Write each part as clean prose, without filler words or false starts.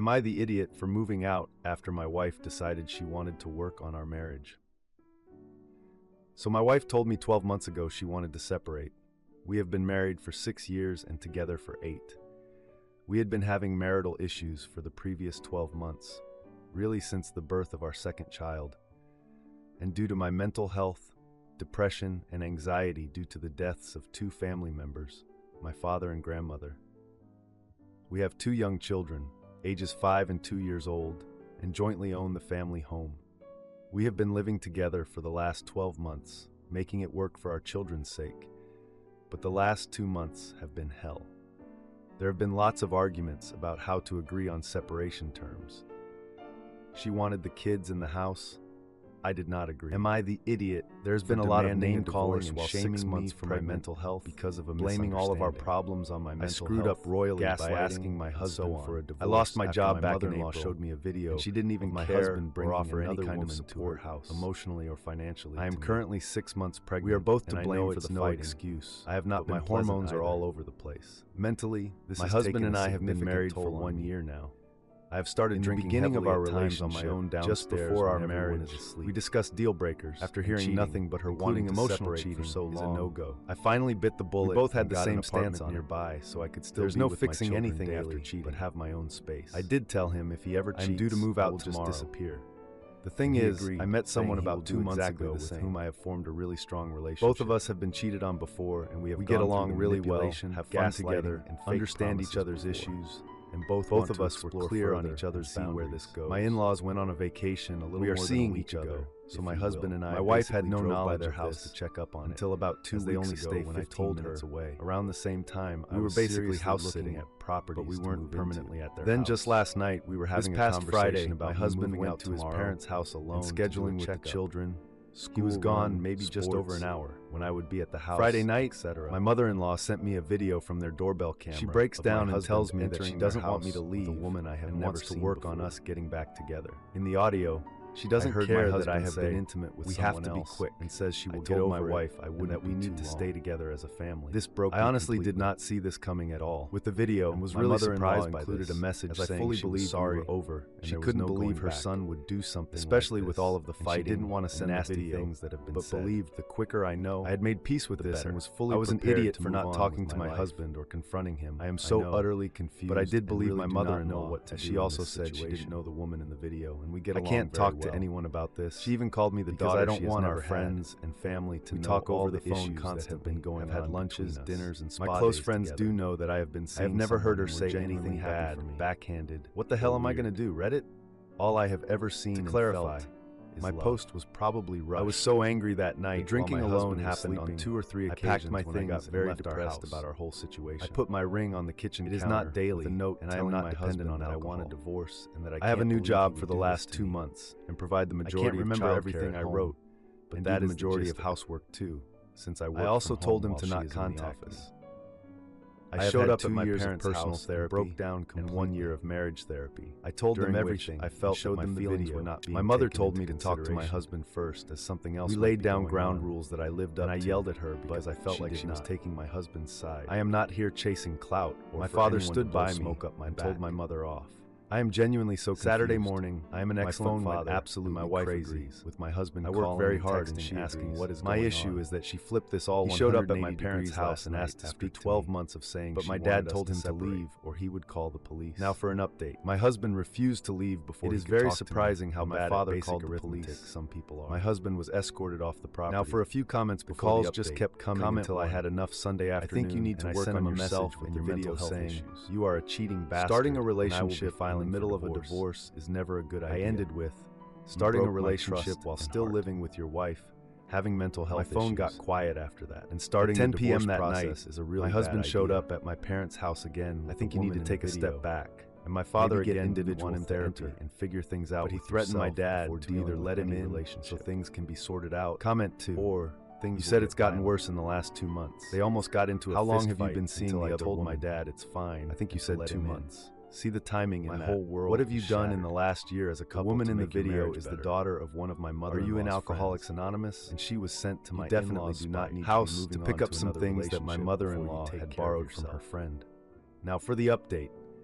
Am I the idiot for moving out after my wife decided she wanted to work on our marriage? So my wife told me 12 months ago she wanted to separate. We have been married for 6 years and together for 8. We had been having marital issues for the previous 12 months, really since the birth of our second child. And due to my mental health, depression, and anxiety due to the deaths of 2 family members, my father and grandmother. We have 2 young children, ages 5 and 2 years old, and jointly own the family home. We have been living together for the last 12 months, making it work for our children's sake. But the last 2 months have been hell. There have been lots of arguments about how to agree on separation terms. She wanted the kids in the house. I did not agree. Am I the idiot? There's been a lot of name-calling and shaming me for my mental health because of a blaming all of our problems on my mental health. I screwed up royally by asking my husband for a divorce. I lost my job back in April. Showed me a video, and she didn't even care or offer any kind of support, emotionally or financially. I am currently 6 months pregnant. We are both to blame for the no excuse. I have not been. My hormones are all over the place. Mentally, my husband and I have been married for 1 year now. I have started drinking beginning of our relationship on my own downstairs just before our marriage. We discussed deal breakers. After hearing cheating, nothing but her wanting emotional cheating for so long, is a no-go. I finally bit the bullet. We both had the same stance on nearby, so I could still. There's no fixing anything after cheating, but have my own space. I did tell him if he ever cheats, I'm due to move out tomorrow. Just disappear. The thing is, I met someone about 2 months ago with whom I have formed a really strong relationship. Both of us have been cheated on before, and we get along really well, have fun together, and understand each other's issues. And both of us were clear on each other's boundaries. Where this goes. My in-laws went on a vacation a little more than a week ago, so my husband and I. My wife had no knowledge of their house to check up on until about 2 weeks ago when I told her away. Around the same time, we were basically house sitting at properties, but we weren't permanently at their house. Then just last night, we were having a conversation about my husband went to his parents' house alone, scheduling with the children. He was gone maybe just over an hour when I would be at the house. Friday night, etc. My mother-in-law sent me a video from their doorbell camera. She breaks down and tells me that she doesn't want me to leave, the woman I have never seen, to work on us getting back together. In the audio, she doesn't care that I have been intimate with someone else. We have to be quick, and says she will get over my wife. I wouldn't. That we need to stay together as a family. This broke me. I honestly did not see this coming at all. With the video, and was really surprised by included a message saying I fully believed we were over. She couldn't believe her son would do something, especially with all of the fighting. She didn't want to send nasty things that have been said, but believed the quicker I know. I had made peace with this and was fully. I was an idiot for not talking to my husband or confronting him. I am so utterly confused. But I did believe my mother-in-law what to do. She also said she didn't know the woman in the video, and we get along very well. I can't talk to anyone about this. She even called me the daughter. I don't want our friends and family to talk over the phone constantly. Have had lunches, dinners, and spa days. My close friends do know that I have been seeing. I have never heard her say anything bad, backhanded. What the hell am I going to do? Reddit? All I have ever seen and felt. My post was probably rushed. I was so angry that night. Drinking alone happened on 2 or 3 occasions. I packed my things, got very depressed about our whole situation. I put my ring on the kitchen counter. It is not daily. The note, and I am not dependent on it. I want a divorce, and that I have a new job for the last 2 months and provide the majority of everything I wrote, but that is the majority of housework too. Since I also told him to not contact us. I showed up at my parents' personal therapy, broke down completely, and 1 year of marriage therapy. I told them everything. I felt that my feelings were not being. My mother told me to talk to my husband first, as something else. We laid down ground rules that I lived up to, and I yelled at her because I felt like she was taking my husband's side. I am not here chasing clout. My father stood by me and told my mother off. I am genuinely so confused. Saturday morning, I am an excellent father. Absolutely, my wife agrees. With my husband, I work very hard, and she asking what is going on. My issue is that she flipped this all. He showed up at my parents' house and asked to speak 12 months of saying, but my dad told him to leave or he would call the police. Now for an update. My husband refused to leave before. It is very surprising how bad at basic arithmetic some people are. My husband was escorted off the property. Now for a few comments before the update. Just kept coming until I had enough Sunday afternoon. I think you need to work on yourself with your video saying you are a cheating bastard. Starting a relationship in the middle of a divorce is never a good idea. I ended with starting a relationship while still living with your wife, having mental health issues. My phone got quiet after that, and starting 10 p.m. that night is a really bad idea. My husband showed up at my parents' house again. I think you need to take a step back. And my father again didn't want him therapy and figure things out. But he threatened my dad to either let him in so things can be sorted out. Comment 2. Or things. You said it's gotten worse in the last 2 months. They almost got into a fist fight. How long have you been seeing the other woman? I told my dad it's fine. I think you said 2 months. See the timing in my whole world. What have you done in the last year as a couple? The woman in the video is the daughter of one of my mother-in-law's friends. Are you in Alcoholics Anonymous? And she was sent to my definitely do not need house to pick up some things that my mother-in-law had borrowed from her friend. Now for the update.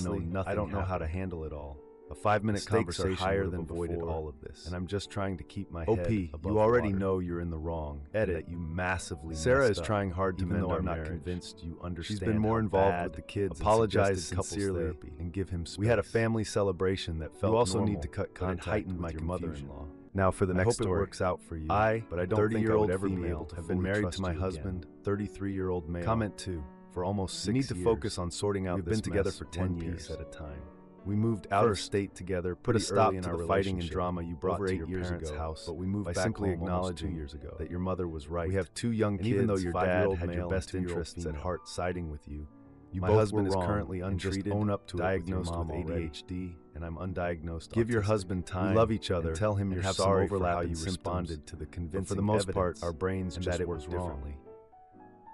honestly, I don't know how to handle it all. A 5-minute conversation higher than avoided before, all of this, and I'm just trying to keep my OP, head above you already water. know you're in the wrong. Edit. That you massively Sarah messed is up, trying hard to even mend though our I'm not marriage. convinced you understand. She's been more how involved bad. with the kids. Apologize and suggested couples sincerely therapy. and give him space. We had a family celebration that felt You also normal, need to cut but it contact heightened with my your confusion. mother-in-law. Now for the I next hope it story. works out for you. But I don't think I 30-year-old would ever be female, able to have been fully married trust to my you husband, again. 33-year-old male. Comment 2. For almost 6 You years. need to focus on sorting out We've this been together mess for 10 one years piece at a time. We moved out of First, state together, put a pretty stop early in to our the fighting and relationship drama you brought over to 8 your years parents' ago, house, but we moved by back simply home almost 2 acknowledging years ago that your mother was right. We have 2 young And kids, even though your dad 5-year-old had your male best and 2-year-old interests at female. heart siding with you, My husband is currently untreated, own up to diagnosed with ADHD, and I'm undiagnosed. Give your husband time. We love each other. And tell him you're sorry for how you responded to the convincing. For the most part, our brains just work differently.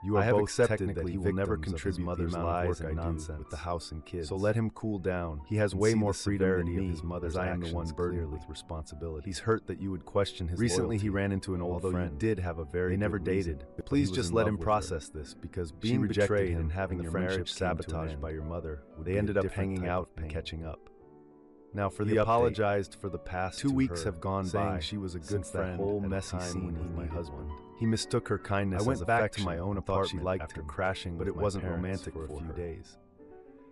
You are both accepted that he will never contribute mother's lies and nonsense with the house and kids. So let him cool down. He has way more freedom than me, his mother's I am the one burdened with responsibility. He's hurt that you would question his Recently he ran into an old friend. You did have a very They never dated. Please just let him process this, because being betrayed and having your marriage sabotaged by your mother, they ended up hanging out and catching up. Now for the apologized for the past 2 weeks have gone by. She was a good friend. That whole messy scene with my husband. He mistook her kindness. I went back to my own apartment after crashing, but it wasn't romantic for a few days.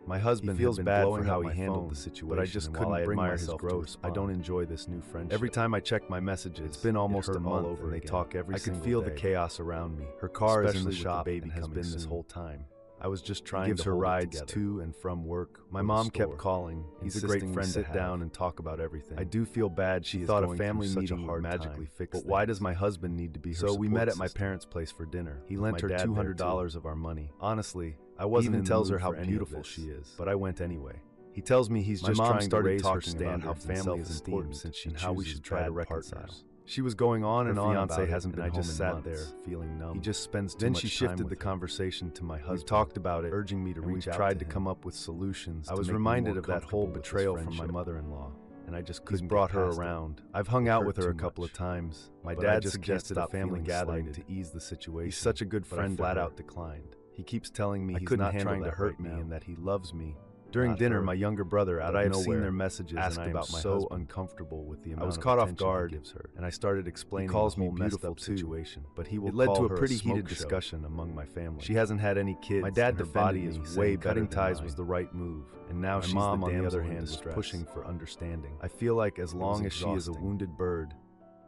My husband feels bad for how he handled the situation, but I just couldn't bring myself to respond. I don't enjoy this new friendship. Every time I check my messages, it's been almost a month, and they talk every single day. I can feel the chaos around me. Her car is in the shop and has been this whole time. I was just trying to hold her rides to and from work. My mom kept calling. He's a great friend. Sit down and talk about everything. I do feel bad. She thought a family meeting would magically fix it. But why does my husband need to be her support system? So we met at my parents' place for dinner. He lent her $200 of our money. Honestly, I wasn't in the mood. He tells her how beautiful she is, but I went anyway. He tells me he's just trying to raise her standards, how family is important since she chooses how we should try to reconcile. She was going on and on about it, and I just sat there feeling numb. He just spends too much time with her. Then she shifted the conversation to my husband. We talked about it, urging me to reach out to him. Tried to come up with solutions. I was reminded of that whole betrayal from my mother-in-law, and I just couldn't brought her around. I've hung out with her a couple of times. My dad suggested a family gathering to ease the situation. He's such a good friend, flat out declined. He keeps telling me he's not trying to hurt me and that he loves me. During dinner, my younger brother out of nowhere seen their messages asked about my husband. Uncomfortable with the amount I was caught off guard, gives her, and I started explaining. He calls me beautiful situation, but he will. It led to a pretty heated discussion among my family. She hasn't had any kids. My dad defended me, is way cutting ties was the right move, and now she's mom, on the other hand, was pushing for understanding. I feel like as long as she is a wounded bird,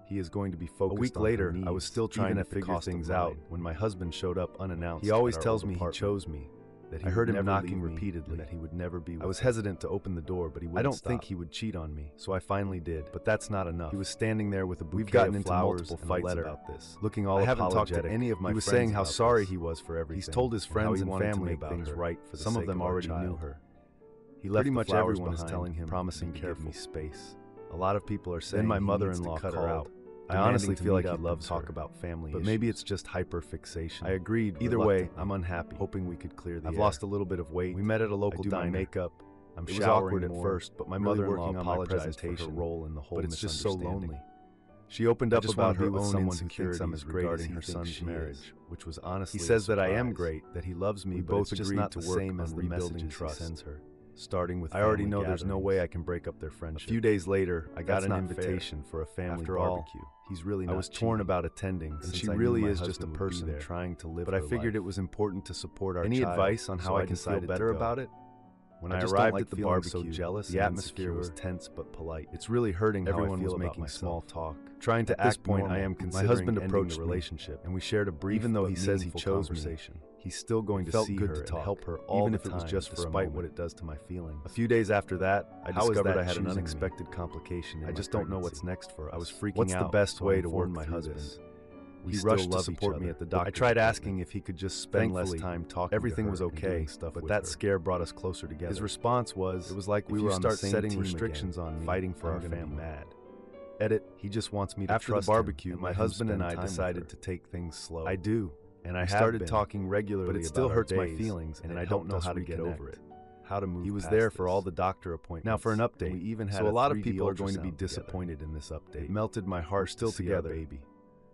he is going to be focused. A week later, I was still trying to figure things out when my husband showed up unannounced. He always tells me he chose me. That I heard him knocking repeatedly, that he would never be with me. I was hesitant to open the door, but he wouldn't stop. I don't think he would cheat on me, so I finally did. But that's not enough. He was standing there with a bouquet of flowers and fights about this, looking all apologetic. I haven't talked to any of my friends. He was saying how sorry he was for everything. He's told his friends and family about things right for the sake of our child. Some of them already knew her. He left pretty much everyone is telling him, promising to give me space. A lot of people are saying my mother-in-law cut her out. I honestly feel like he loves talk about family but maybe it's just hyperfixation. I agreed. Either way, I'm unhappy, hoping we could clear the air. I've lost a little bit of weight. We met at a local diner. Makeup. I'm showering. It was awkward at first, but my mother-in-law apologized for her role in the whole misunderstanding. But it's just so lonely. She opened up about her own insecurities regarding her son's marriage, which was honestly. He says that I am great, that he loves me. We both agreed to work on rebuilding trust. Sends her. Starting with I already know there's no way I can break up their friendship. A few days later, I got an invitation for a family barbecue. He's really not I was torn about attending, and she really is just a person trying to live. But I figured it was important to support our child. Any advice on how I can feel better about it? When I arrived at the barbecue, so jealous, the atmosphere was tense but polite. It's really hurting how everyone was making small talk. Trying to act normal. I am considering my husband approached the relationship, and we shared a brief, even though he says he chose me. He's still going to see her and help her all even if it was just for a moment, what it does to my feelings. A few days after that, I discovered I had an unexpected complication. I just don't know what's next for us. I was freaking out. What's the best way to work my husband? He rushed to support me at the doctor. I tried asking if he could just spend less time talking. Everything was okay, but that scare brought us closer together. His response was, it was like we were on the same setting restrictions on me, fighting for our family. Mad. Edit, he just wants me to trust him. After the barbecue, my husband and I decided to take things slow. I do, and I started talking regularly, but it still hurts my feelings, and I don't know how to get over it. How to move. He was there for all the doctor appointments. Now for an update, we even had so a lot of people are going to be disappointed in this update. It melted my heart. Still together, baby.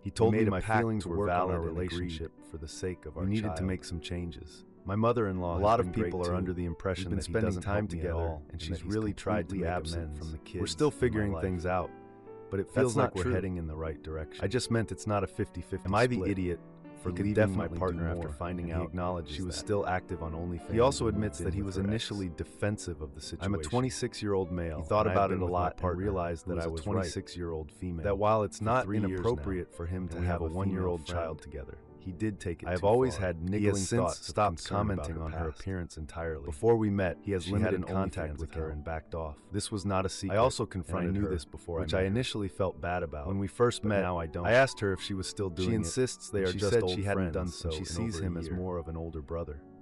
He told me my feelings were valid in our relationship for the sake of our child. We needed to make some changes. My mother-in-law, a lot of people are under the impression that spending time together, and she's really tried to be absent from the kids. We're still figuring things out, but it feels like we're heading in the right direction. I just meant it's not a 50-50 Am I the idiot for leaving my partner after finding out she was still active on OnlyFans? He also admits that he was initially defensive of the situation. I'm a 26-year-old male. He thought about it a lot and realized that I was a 26-year-old female. That while it's not inappropriate for him to have a 1-year-old child together, he did take it. I have always had niggling thoughts. Stopped commenting on her appearance entirely. Before we met, he has limited contact with her and backed off. This was not a secret. I also confronted her, this before, which I initially felt bad about. When we first met, now I don't. I asked her if she was still doing it. She insists they are just old friends. She hadn't done so. She sees him as more of an older brother.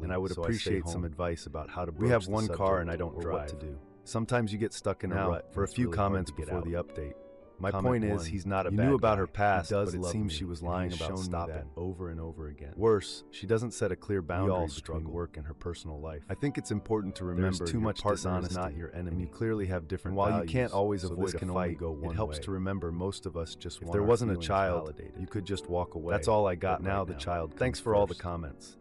quietly, and I would so appreciate stay some home. advice about how to broach We have the one car subject and I don't or drive. what to do. Sometimes you get stuck in a Now, rut for a it's few really hard comments to get before out. the update. My Comment point is, 1, he's not a you bad knew about guy. her past, He does but it love seems me, she was and lying he's about shown me stopping that over and over again. Worse, she doesn't set a clear boundary all between struggle. work and her personal life. I think it's important to remember There's too your much partner dishonesty, is not your enemy. and you clearly have different And while values, you can't always so avoid this a can fight, only go one it helps way. to remember most of us just If want there our wasn't a feelings child, validated. you could just walk away. That's all I got But now right the now. child Thanks comes for all the first. comments.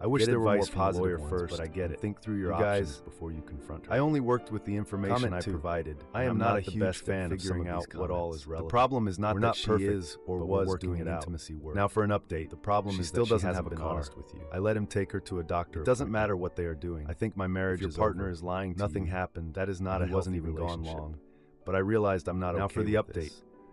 I wish Get there were more advice from a positive lawyer ones, first, but I get and it. think through your You guys, options before you confront her. I only worked with the information Comment I 2. provided. I and am I'm not a the huge best fan of figuring some of these out what all comments. is The relevant. problem is not We're that not she perfect, is or but was we're working doing it out. intimacy work. Now for an update. The problem She is still that she doesn't hasn't have a been car. honest with you. I let him take her to a doctor. It doesn't appointment. matter what they are doing. I think my marriage If your is partner over. is lying to Nothing you, happened. that is not and a he wasn't healthy even gone relationship. long. But I realized I'm not Now okay for the with update. this.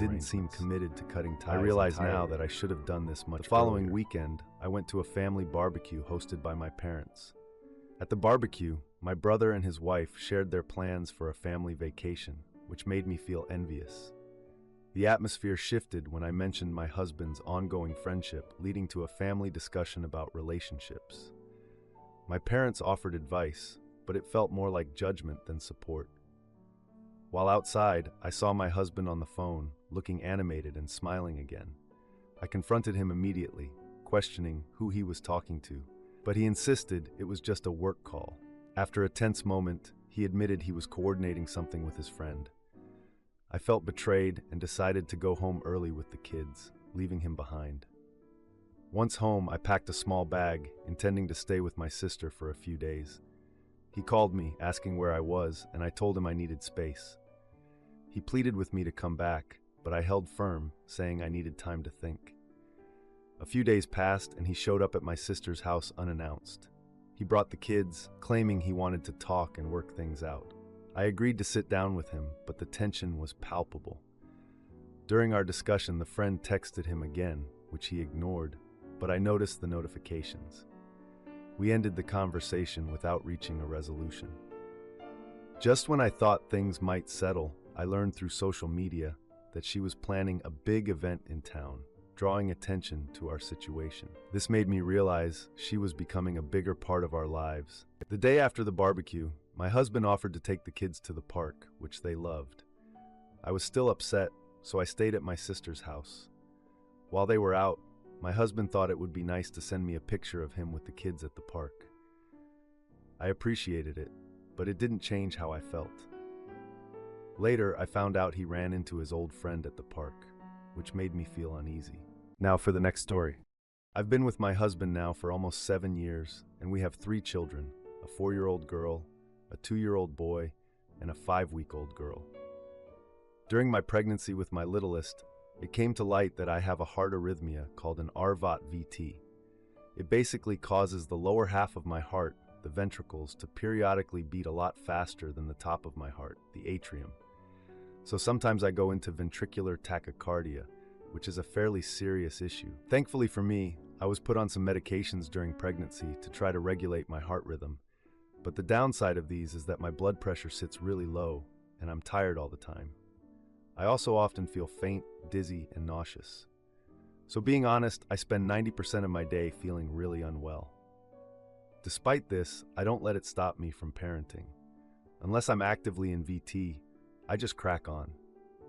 didn't seem arrangements. committed to cutting ties. I realize now entirely. that I should have done this much The following earlier. weekend, I went to a family barbecue hosted by my parents. At the barbecue, my brother and his wife shared their plans for a family vacation, which made me feel envious. The atmosphere shifted when I mentioned my husband's ongoing friendship, leading to a family discussion about relationships. My parents offered advice, but it felt more like judgment than support. While outside, I saw my husband on the phone, looking animated and smiling again. I confronted him immediately, questioning who he was talking to, but he insisted it was just a work call. After a tense moment, he admitted he was coordinating something with his friend. I felt betrayed and decided to go home early with the kids, leaving him behind. Once home, I packed a small bag, intending to stay with my sister for a few days. He called me, asking where I was, and I told him I needed space. He pleaded with me to come back, but I held firm, saying I needed time to think. A few days passed, and he showed up at my sister's house unannounced. He brought the kids, claiming he wanted to talk and work things out. I agreed to sit down with him, but the tension was palpable. During our discussion, the friend texted him again, which he ignored, but I noticed the notifications. We ended the conversation without reaching a resolution. Just when I thought things might settle, I learned through social media that she was planning a big event in town, drawing attention to our situation. This made me realize she was becoming a bigger part of our lives. The day after the barbecue, my husband offered to take the kids to the park, which they loved. I was still upset, so I stayed at my sister's house. While they were out, my husband thought it would be nice to send me a picture of him with the kids at the park. I appreciated it, but it didn't change how I felt. Later, I found out he ran into his old friend at the park, which made me feel uneasy. Now for the next story. I've been with my husband now for almost 7 years, and we have 3 children, a 4-year-old girl, a 2-year-old boy, and a 5-week-old girl. During my pregnancy with my littlest, it came to light that I have a heart arrhythmia called an RVOT VT. It basically causes the lower half of my heart, the ventricles, to periodically beat a lot faster than the top of my heart, the atrium. So sometimes I go into ventricular tachycardia, which is a fairly serious issue. Thankfully for me, I was put on some medications during pregnancy to try to regulate my heart rhythm. But the downside of these is that my blood pressure sits really low, and I'm tired all the time. I also often feel faint, dizzy, and nauseous. So being honest, I spend 90% of my day feeling really unwell. Despite this, I don't let it stop me from parenting. Unless I'm actively in VT, I just crack on.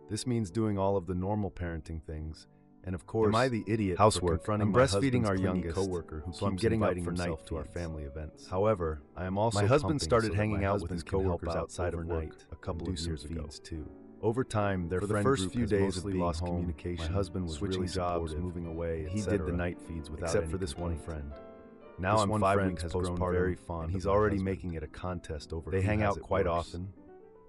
This means doing all of the normal parenting things, and of course, Am I the idiot housework. for confronting I'm my breastfeeding husband's our clingy youngest coworker who so I'm keeps getting up inviting for night himself to our feeds. family events. However, I am also My husband pumping started so that hanging my out with his husband can help coworkers out outside of overnight work a couple and of do years some ago. feeds too. Over time, their For the friend first group few has days of mostly being lost home, communication. my husband was switching really jobs, supportive, moving away, and he etc., did the night feeds without except any for this one complaint. friend. Now This I'm one 5 friend weeks has grown postpartum, very fond and he's of my already husband. making it a contest over They who hang has out it quite worse. often.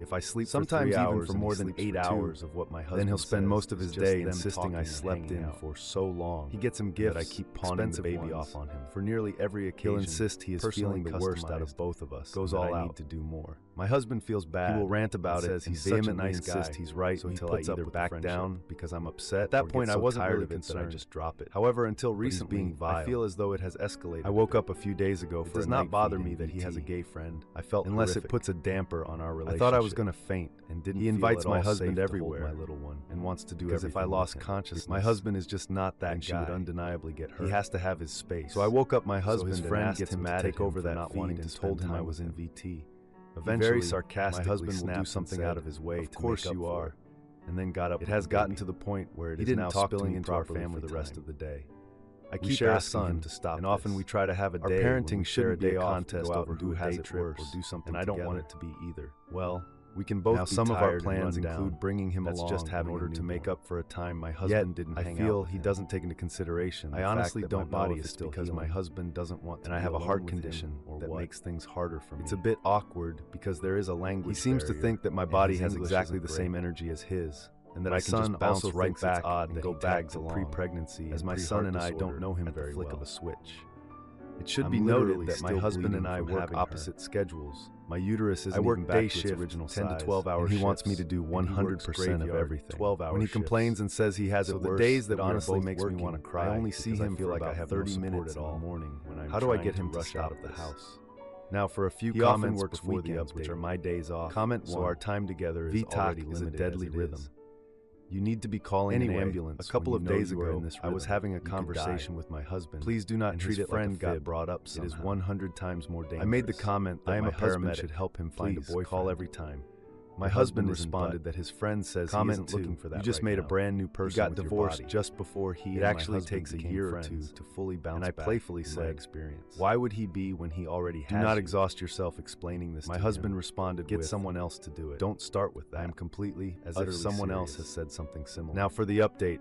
If I sleep Sometimes for 3 even hours for and more he than sleeps 8 for 2, hours of what my husband then he'll spend says most of is his just day them insisting I talking and slept hanging in out. for so long. He gets him that I gifts, keep pawning the expensive baby ones. off on him. For nearly every occasion, He'll insist he is personally feeling the worst customized, out of both of us. goes and that all I out. need to do more. My husband feels bad. He will rant and about it says and he's such a vehemently nice guy, insist he's right so he until puts I up either with the back friendship. down because I'm upset. At that or point, get I so wasn't tired really of it that concerned. I just drop it. However, until But he's recently, being I vile. feel as though it has escalated. I woke up a few days ago It for does a not night bother feed me in that he has a VT. gay friend. I felt Unless horrific. it puts a damper on our I relationship. thought I was going to faint and didn't He feel invites at my all husband safe to hold everywhere my little one and wants to do because if I everything lost with him. consciousness, If my husband is just not that then guy. she would undeniably get hurt. He has to have his space. So I woke up my So husband his and friend asked gets him mad to at take him over for that not feed wanting and to told spend him I time was with in him. VT. Eventually, Very sarcastically my husband will do snapped something and out said, of his way "Of to course make up you for are," it, and then got up. It with has the gotten baby. to the point where it He is didn't now talk to spilling me into our properly family for the rest time. of the day. I We keep share a asking him son, to stop and this. often we try to have a Our day when parenting we share a shouldn't be day a off, contest go out over and who do a has day it trip worse, or do something and I don't want together. it to be either. Well, We can both now be some of our tired and plans run include down. bringing him That's along just having in order a to make newborn. up for a time my Yet, husband didn't I hang feel out with he him. doesn't take into consideration. I the honestly fact that don't my know body if is it's still because my healing, husband doesn't want to and I be have a alone heart with him condition or that what. makes things harder for me. It's a bit awkward because there is a language He seems to barrier, think that my and body his has English exactly isn't the same great. energy as his, and that My I can son just bounce also right thinks back it's odd and that go he back tags to along, pre-pregnancy as and my pre-heart son and I disorder don't know him at the very flick well. of a switch. It should I'm be literally noted that my still husband and bleeding I from work having her. opposite schedules. My uterus isn't I work even day back to its shift, original 10 to size, 12 hour and he wants me shifts, to do and he works 100% of graveyard, everything. 12-hour When he shifts. complains and says he has So it the worse, days that we are honestly both makes me working, want to cry I only see because I him feel for like I about have 30 no support minutes at in the all. morning when I'm How do I trying get to him to rush stop out of the this? house. Now, for a few He often comments works before the weekends, update, which are my days off. Comment so 1. our time together is VTOC already is a limited deadly as it rhythm. is. You need to be calling Anyway, an ambulance. a couple when of you know days you are ago, in this I was rhythm. having a You could conversation die. with my husband. Please do not and treat his it like a friend got fib. brought up It is somehow. 100 times more dangerous. I made the comment that I am my a husband paramedic. should help him find a Please boyfriend. call every time. My Your husband husband isn't, responded but that his friend says comment he isn't 2. looking for that. You just right made a now. brand new person He got with your divorced body. just before he It and actually my husband takes a became year or friends. two to fully bounce And I back playfully from my said, experience. "Why would he be when he already has Do not you?" exhaust yourself explaining this My to husband him. responded Get with, someone else to do it. "Don't start with that. I am completely, as utterly if someone else serious. has said something similar." Now for the update.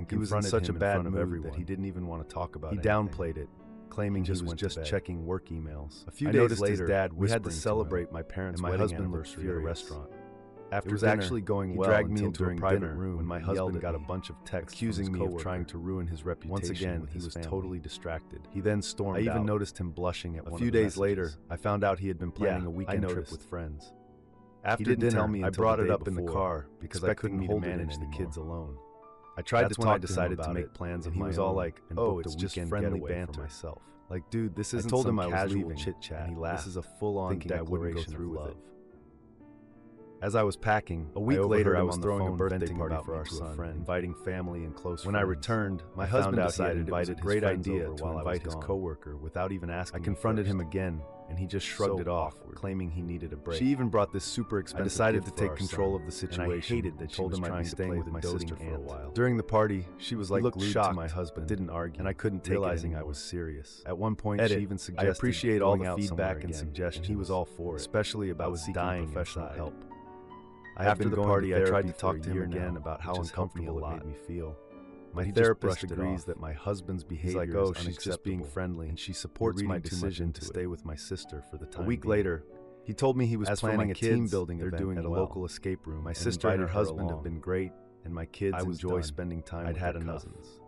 and confronted him in such a bad mood that he didn't even want to talk about it. He downplayed it, claiming he was just checking work emails. A few days later, Dad we had to celebrate my parents' wedding anniversary at a restaurant. After dinner, actually going well, he dragged me into a private room when my husband got a bunch of texts accusing me of trying to ruin his reputation. Once again, he was totally distracted. He then stormed out. I even noticed him blushing at one of the messages. A few days later, I found out he had been planning a weekend trip with friends. After dinner, tell me I brought it up in the car because I couldn't hold manage the kids alone. I tried to talk. I decided to make plans of my own. He was all like, "Oh, it's just friendly banter." For myself, like, dude, this isn't. I told him I was leaving. Chit chat. He laughed. This is a full-on declaration of love. As I was packing, a week later I was throwing a birthday party for our son, inviting family and close friends. When I returned, my husband decided it was a great idea to invite his coworker without even asking. I confronted him again, and he just shrugged So it off, awkward. claiming he needed a break. She even brought this super expensive decided gift to take for our control son, of the and I situation. hated that she Told was him I'd trying be to staying stay with with my my doting sister for a aunt. while. During the party, she was like looked glued shocked, to my husband, but didn't argue, and I couldn't take realizing it I anymore. was serious. At one point, Edit. she even I suggested appreciate all going the out feedback somewhere and again, suggestions. and he was all for it, especially about was seeking dying professional inside. help. After the party, I tried to talk for to a him year again now, about how which has helped me uncomfortable a it lot. made me feel. My He just therapist brushed it agrees off. that my husband's He's behavior like, is "Oh, she's just being unacceptable, friendly, and she supports You're my reading too much decision into to it." stay with my sister for the time A week being. later, He told me he was As for planning my a team kids, building they're event doing at a well. local escape room. My and sister and her invited her husband have along. been great, and my kids I was enjoy done. spending time I'd with had their enough. cousins.